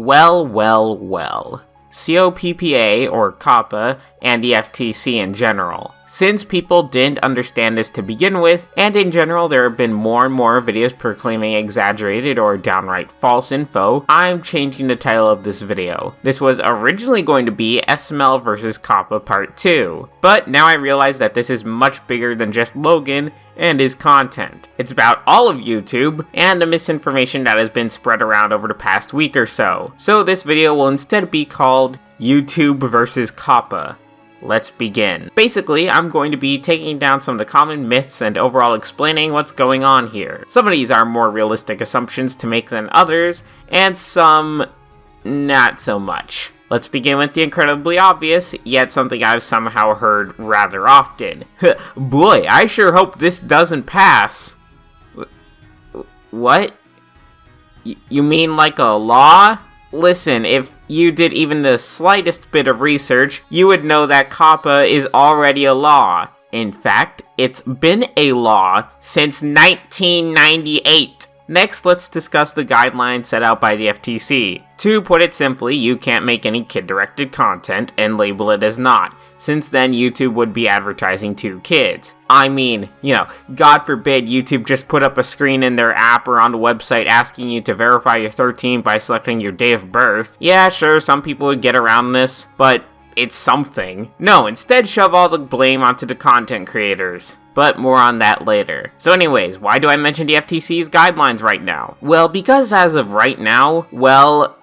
Well. COPPA, or Coppa, and the FTC in general. Since people didn't understand this to begin with, and in general there have been more and more videos proclaiming exaggerated or downright false info, I'm changing the title of this video. This was originally going to be SML vs Coppa Part 2, but now I realize that this is much bigger than just Logan and his content. It's about all of YouTube and the misinformation that has been spread around over the past week or so. So this video will instead be called YouTube vs Coppa. Let's begin. Basically, I'm going to be taking down some of the common myths and overall explaining what's going on here. Some of these are more realistic assumptions to make than others, and some not so much. Let's begin with the incredibly obvious, yet something I've somehow heard rather often. Boy, I sure hope this doesn't pass. What? You mean like a law? Listen, if you did even the slightest bit of research, you would know that Coppa is already a law. In fact, it's been a law since 1998. Next, let's discuss the guidelines set out by the FTC. To put it simply, you can't make any kid-directed content and label it as not, since then YouTube would be advertising to kids. I mean, God forbid YouTube just put up a screen in their app or on the website asking you to verify you're 13 by selecting your date of birth. Yeah, sure, some people would get around this, but it's something. No, instead shove all the blame onto the content creators. But more on that later. So anyways, why do I mention the FTC's guidelines right now? Well, because as of right now,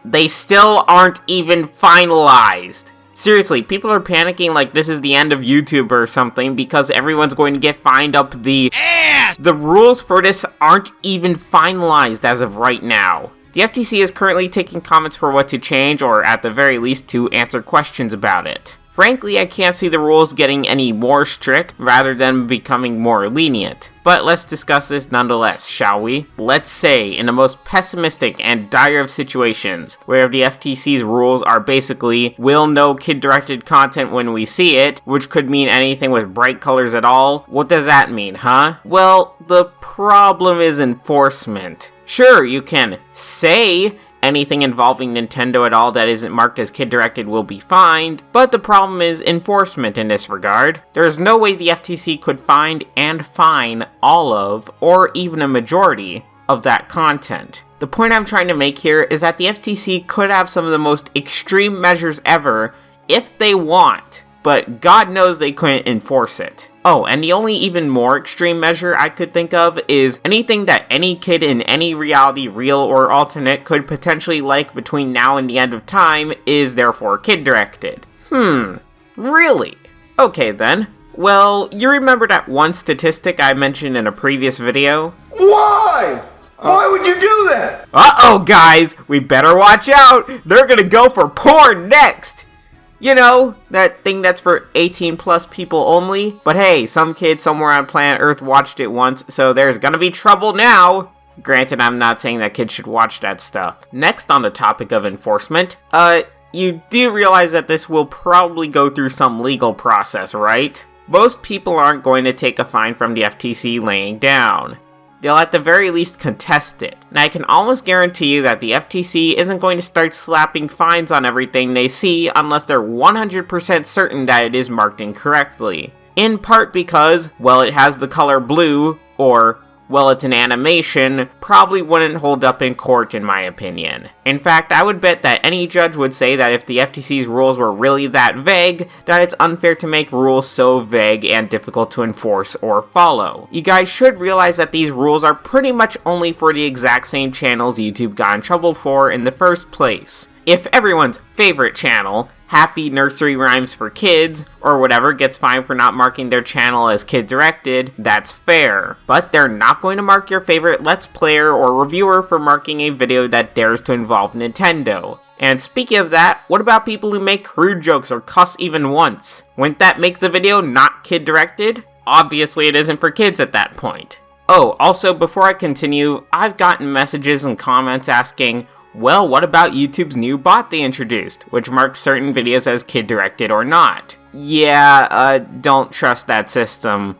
they still aren't even finalized. Seriously, people are panicking like this is the end of YouTube or something because everyone's going to get fined up the ass! The rules for this aren't even finalized as of right now. The FTC is currently taking comments for what to change, or at the very least to answer questions about it. Frankly, I can't see the rules getting any more strict rather than becoming more lenient. But let's discuss this nonetheless, shall we? Let's say, in the most pessimistic and dire of situations, where the FTC's rules are basically, we'll know kid-directed content when we see it, which could mean anything with bright colors at all. What does that mean, huh? Well, the problem is enforcement. Sure, you can say anything involving Nintendo at all that isn't marked as kid-directed will be fined, but the problem is enforcement in this regard. There is no way the FTC could find and fine all of, or even a majority, of that content. The point I'm trying to make here is that the FTC could have some of the most extreme measures ever if they want, but God knows they couldn't enforce it. Oh, and the only even more extreme measure I could think of is anything that any kid in any reality, real or alternate, could potentially like between now and the end of time is therefore kid-directed. Really? Okay then. Well, you remember that one statistic I mentioned in a previous video? Why? Why would you do that? Uh-oh, guys! We better watch out! They're gonna go for porn next! You know, that thing that's for 18 plus people only? But hey, some kid somewhere on planet Earth watched it once, so there's gonna be trouble now! Granted, I'm not saying that kids should watch that stuff. Next on the topic of enforcement, you do realize that this will probably go through some legal process, right? Most people aren't going to take a fine from the FTC laying down. They'll at the very least contest it. And I can almost guarantee you that the FTC isn't going to start slapping fines on everything they see unless they're 100% certain that it is marked incorrectly. In part because, it has the color blue, or, it's an animation, probably wouldn't hold up in court in my opinion. In fact, I would bet that any judge would say that if the FTC's rules were really that vague, that it's unfair to make rules so vague and difficult to enforce or follow. You guys should realize that these rules are pretty much only for the exact same channels YouTube got in trouble for in the first place. If everyone's favorite channel, Happy Nursery Rhymes for Kids, or whatever, gets fined for not marking their channel as kid-directed, that's fair. But they're not going to mark your favorite Let's Player or reviewer for marking a video that dares to involve Nintendo. And speaking of that, what about people who make crude jokes or cuss even once? Wouldn't that make the video not kid-directed? Obviously it isn't for kids at that point. Oh, also before I continue, I've gotten messages and comments asking, what about YouTube's new bot they introduced, which marks certain videos as kid-directed or not? Yeah, don't trust that system,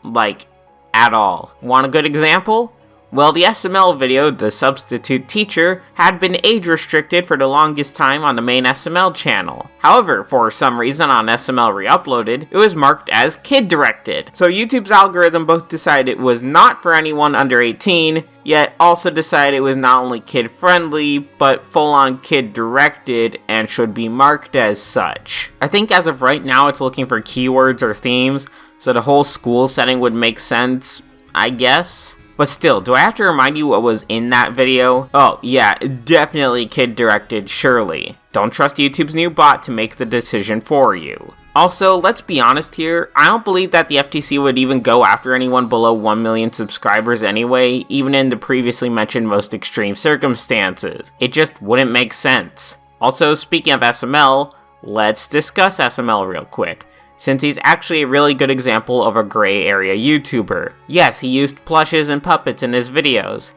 at all. Want a good example? Well, the SML video, The Substitute Teacher, had been age restricted for the longest time on the main SML channel. However, for some reason on SML Reuploaded, it was marked as kid-directed. So YouTube's algorithm both decided it was not for anyone under 18, yet also decided it was not only kid-friendly, but full-on kid-directed and should be marked as such. I think as of right now it's looking for keywords or themes, so the whole school setting would make sense, I guess? But still, do I have to remind you what was in that video? Oh, yeah, definitely kid-directed, surely. Don't trust YouTube's new bot to make the decision for you. Also, let's be honest here, I don't believe that the FTC would even go after anyone below 1 million subscribers anyway, even in the previously mentioned most extreme circumstances. It just wouldn't make sense. Also, speaking of SML, let's discuss SML real quick, since he's actually a really good example of a gray area YouTuber. Yes, he used plushes and puppets in his videos.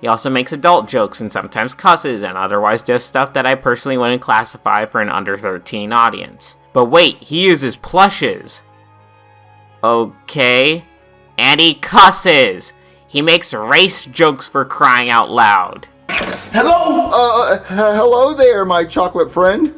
He also makes adult jokes and sometimes cusses and otherwise does stuff that I personally wouldn't classify for an under 13 audience. But wait, he uses plushes. Okay. And he cusses! He makes race jokes, for crying out loud. Hello? Hello there, my chocolate friend.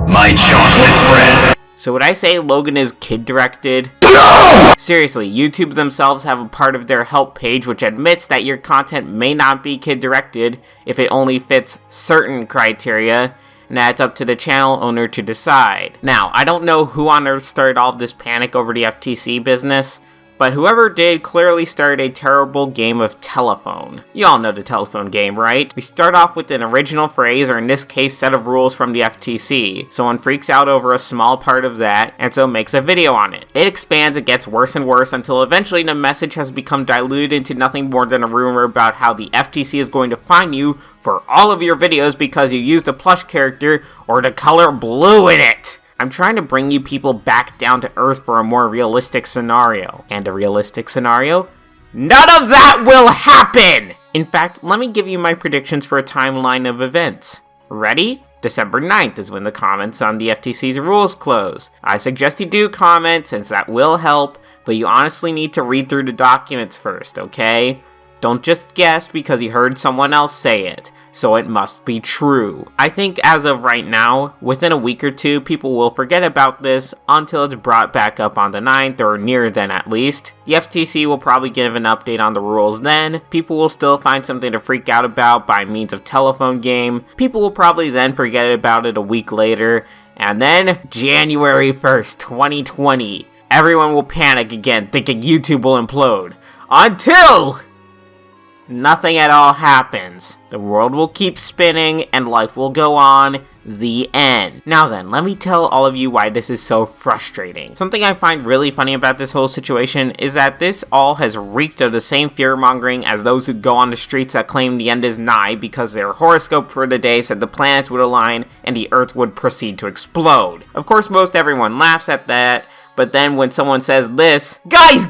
My chocolate friend. So would I say Logan is kid-directed? No! Seriously, YouTube themselves have a part of their help page which admits that your content may not be kid-directed if it only fits certain criteria, and that's up to the channel owner to decide. Now, I don't know who on earth started all this panic over the FTC business, but whoever did clearly started a terrible game of telephone. You all know the telephone game, right? We start off with an original phrase, or in this case, set of rules from the FTC. Someone freaks out over a small part of that, and so makes a video on it. It expands, it gets worse and worse, until eventually the message has become diluted into nothing more than a rumor about how the FTC is going to fine you for all of your videos because you used a plush character or the color blue in it. I'm trying to bring you people back down to earth for a more realistic scenario. And a realistic scenario? None of that will happen! In fact, let me give you my predictions for a timeline of events. Ready? December 9th is when the comments on the FTC's rules close. I suggest you do comment, since that will help, but you honestly need to read through the documents first, okay? Don't just guess because you heard someone else say it, so it must be true. I think as of right now, within a week or two, people will forget about this until it's brought back up on the 9th, or near then at least. The FTC will probably give an update on the rules then. People will still find something to freak out about by means of telephone game. People will probably then forget about it a week later, and then January 1st, 2020, everyone will panic again, thinking YouTube will implode. Until nothing at all happens. The world will keep spinning and life will go on. The end. Now then, let me tell all of you why this is so frustrating. Something I find really funny about this whole situation is that this all has reeked of the same fear-mongering as those who go on the streets that claim the end is nigh because their horoscope for the day said the planets would align and the earth would proceed to explode. Of course, most everyone laughs at that, but then when someone says this, Guys!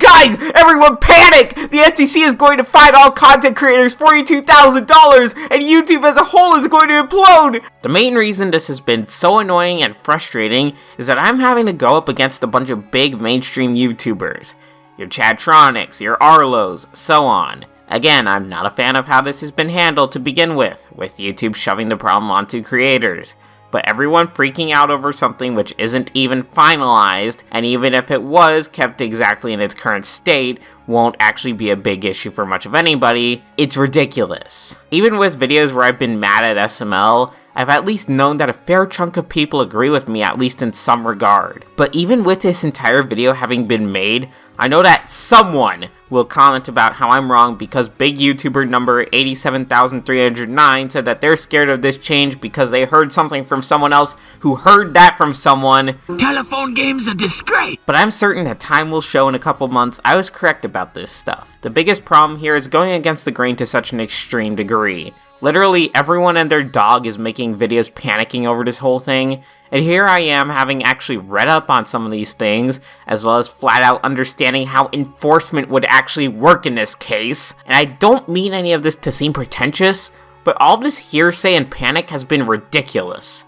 Everyone panic! The FTC is going to fine all content creators $42,000 and YouTube as a whole is going to implode! The main reason this has been so annoying and frustrating is that I'm having to go up against a bunch of big mainstream YouTubers. Your Chadtronics, your Arlos, so on. Again, I'm not a fan of how this has been handled to begin with YouTube shoving the problem onto creators. But everyone freaking out over something which isn't even finalized, and even if it was kept exactly in its current state, won't actually be a big issue for much of anybody. It's ridiculous. Even with videos where I've been mad at SML, I've at least known that a fair chunk of people agree with me, at least in some regard. But even with this entire video having been made, I know that someone will comment about how I'm wrong because big YouTuber number 87,309 said that they're scared of this change because they heard something from someone else who heard that from someone. Telephone game's a disgrace. But I'm certain that time will show in a couple months I was correct about this stuff. The biggest problem here is going against the grain to such an extreme degree. Literally everyone and their dog is making videos panicking over this whole thing, and here I am having actually read up on some of these things, as well as flat out understanding how enforcement would actually work in this case. And I don't mean any of this to seem pretentious, but all this hearsay and panic has been ridiculous.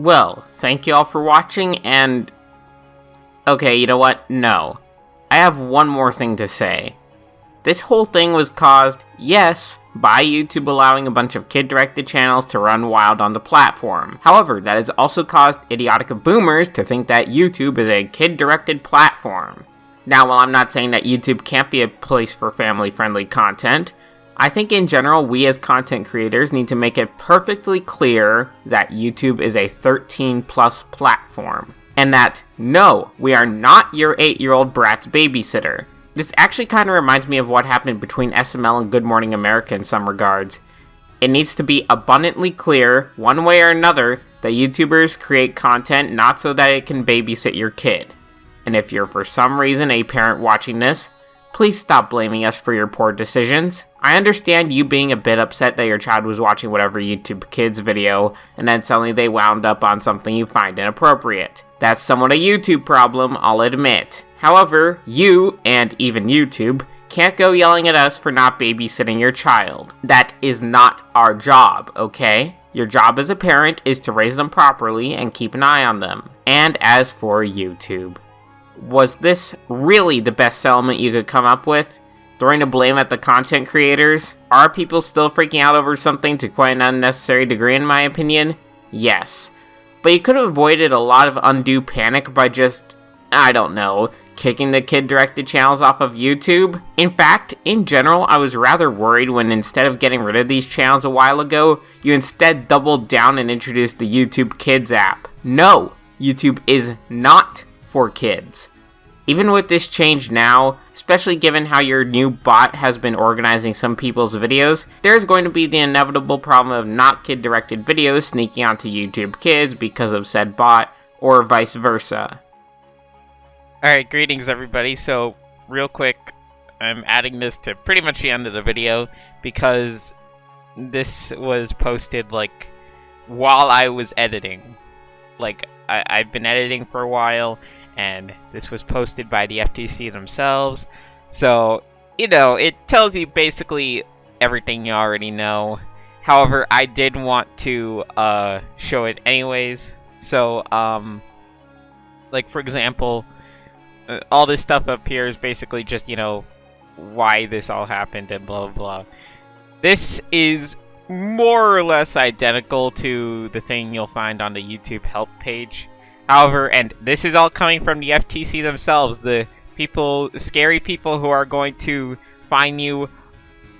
Well, thank you all for watching, and okay, you know what? No. I have one more thing to say. This whole thing was caused, yes, by YouTube allowing a bunch of kid-directed channels to run wild on the platform. However, that has also caused idiotic boomers to think that YouTube is a kid-directed platform. Now, while I'm not saying that YouTube can't be a place for family-friendly content, I think in general we as content creators need to make it perfectly clear that YouTube is a 13+ platform. And that, no, we are not your 8-year-old brat's babysitter. This actually kind of reminds me of what happened between SML and Good Morning America in some regards. It needs to be abundantly clear, one way or another, that YouTubers create content not so that it can babysit your kid. And if you're for some reason a parent watching this, please stop blaming us for your poor decisions. I understand you being a bit upset that your child was watching whatever YouTube Kids video, and then suddenly they wound up on something you find inappropriate. That's somewhat a YouTube problem, I'll admit. However, you, and even YouTube, can't go yelling at us for not babysitting your child. That is not our job, okay? Your job as a parent is to raise them properly and keep an eye on them. And as for YouTube, was this really the best settlement you could come up with? Throwing the blame at the content creators? Are people still freaking out over something to quite an unnecessary degree in my opinion? Yes. But you could have avoided a lot of undue panic by just, I don't know, kicking the kid-directed channels off of YouTube. In fact, in general, I was rather worried when instead of getting rid of these channels a while ago, you instead doubled down and introduced the YouTube Kids app. No, YouTube is not for kids. Even with this change now, especially given how your new bot has been organizing some people's videos, there's going to be the inevitable problem of not kid-directed videos sneaking onto YouTube Kids because of said bot, or vice versa. Alright, greetings everybody. So, real quick, I'm adding this to pretty much the end of the video because this was posted, like, while I was editing. Like, I've been editing for a while, and this was posted by the FTC themselves. So, you know, it tells you basically everything you already know. However, I did want to show it anyways. So, like, for example, all this stuff up here is basically just, you know, why this all happened and blah, blah, blah. This is more or less identical to the thing you'll find on the YouTube help page. However, and this is all coming from the FTC themselves, the people, scary people who are going to fine you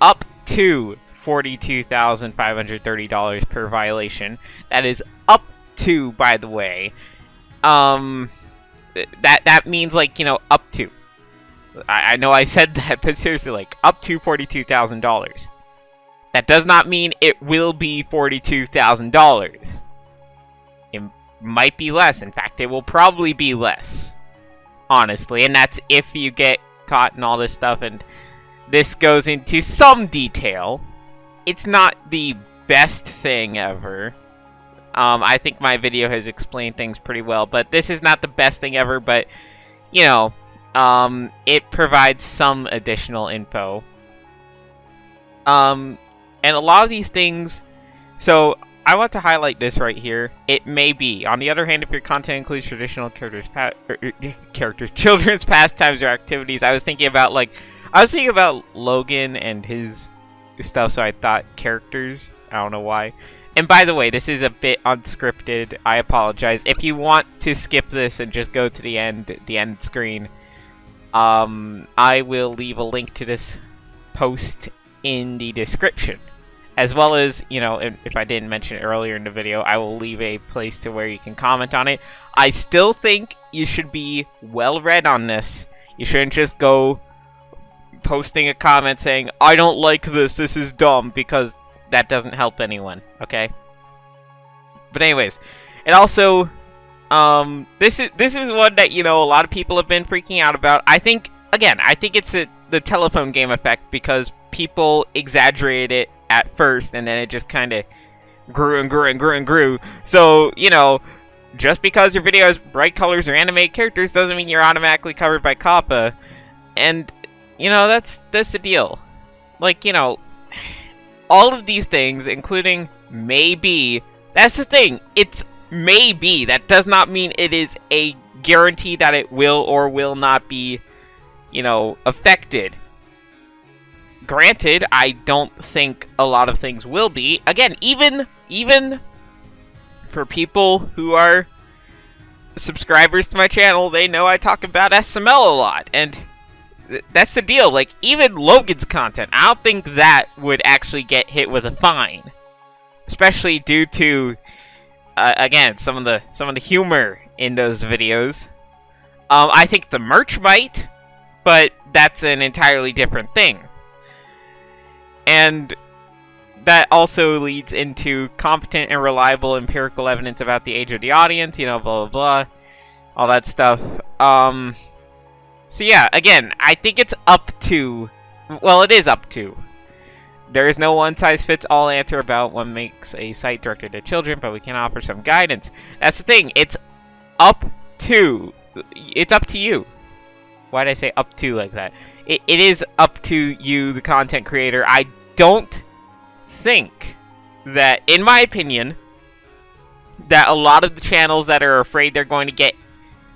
up to $42,530 per violation. That is up to, by the way. That means, like, you know, up to. I know I said that, but seriously, like, up to $42,000. That does not mean it will be $42,000. It might be less. In fact, it will probably be less. Honestly, and that's if you get caught in all this stuff, and this goes into some detail. It's not the best thing ever. I think my video has explained things pretty well, but this is not the best thing ever, but, you know, it provides some additional info. And a lot of these things, so I want to highlight this right here. It may be. On the other hand, if your content includes traditional children's pastimes or activities, I was thinking about Logan and his stuff, so I thought characters. I don't know why. And by the way, this is a bit unscripted. I apologize. If you want to skip this and just go to the end screen, I will leave a link to this post in the description. As well as, you know, if I didn't mention it earlier in the video, I will leave a place to where you can comment on it. I still think you should be well read on this. You shouldn't just go posting a comment saying, I don't like this is dumb, because that doesn't help anyone, okay? But anyways, it also, this is one that, you know, a lot of people have been freaking out about. I think it's the telephone game effect, because people exaggerated it at first, and then it just kind of grew and grew and grew and grew. So, you know, just because your video has bright colors or animated characters doesn't mean you're automatically covered by Coppa. And, you know, that's the deal. Like, you know, all of these things, including maybe, that's the thing, it's maybe. That does not mean it is a guarantee that it will or will not be, you know, affected. granted, I don't think a lot of things will be. Again, even for people who are subscribers to my channel, they know I talk about SML a lot, and that's the deal. Like, even Logan's content, I don't think that would actually get hit with a fine, especially due to again, some of the humor in those videos. I think the merch might, but that's an entirely different thing. And that also leads into competent and reliable empirical evidence about the age of the audience, blah, blah, blah, all that stuff. So yeah, again, I think it's up to, well, it is up to. There is no one-size-fits-all answer about what makes a site directed at children, but we can offer some guidance. That's the thing, it's up to you. Why did I say up to like that? It is up to you, the content creator. I don't think that, in my opinion, that a lot of the channels that are afraid they're going to get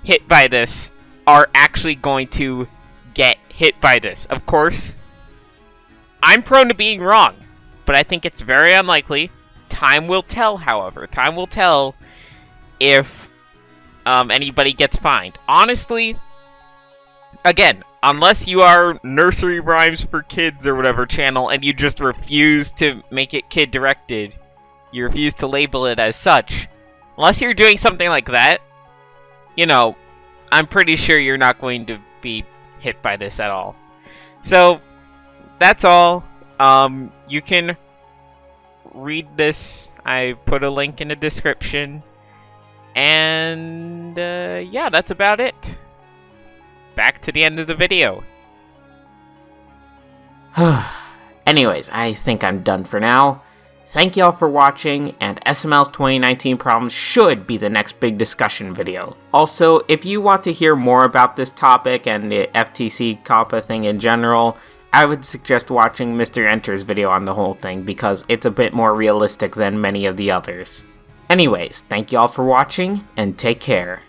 hit by this are actually going to get hit by this. Of course, I'm prone to being wrong, but I think it's very unlikely. Time will tell, however. Time will tell if anybody gets fined. Honestly, again, unless you are Nursery Rhymes for Kids or whatever channel and you just refuse to make it kid-directed, you refuse to label it as such, unless you're doing something like that, I'm pretty sure you're not going to be hit by this at all. So, that's all. You can read this. I put a link in the description. And, yeah, that's about it. Back to the end of the video. Anyways, I think I'm done for now. Thank y'all for watching, and SML's 2019 problems should be the next big discussion video. Also, if you want to hear more about this topic and the FTC Coppa thing in general, I would suggest watching Mr. Enter's video on the whole thing, because it's a bit more realistic than many of the others. Anyways, thank y'all for watching, and take care.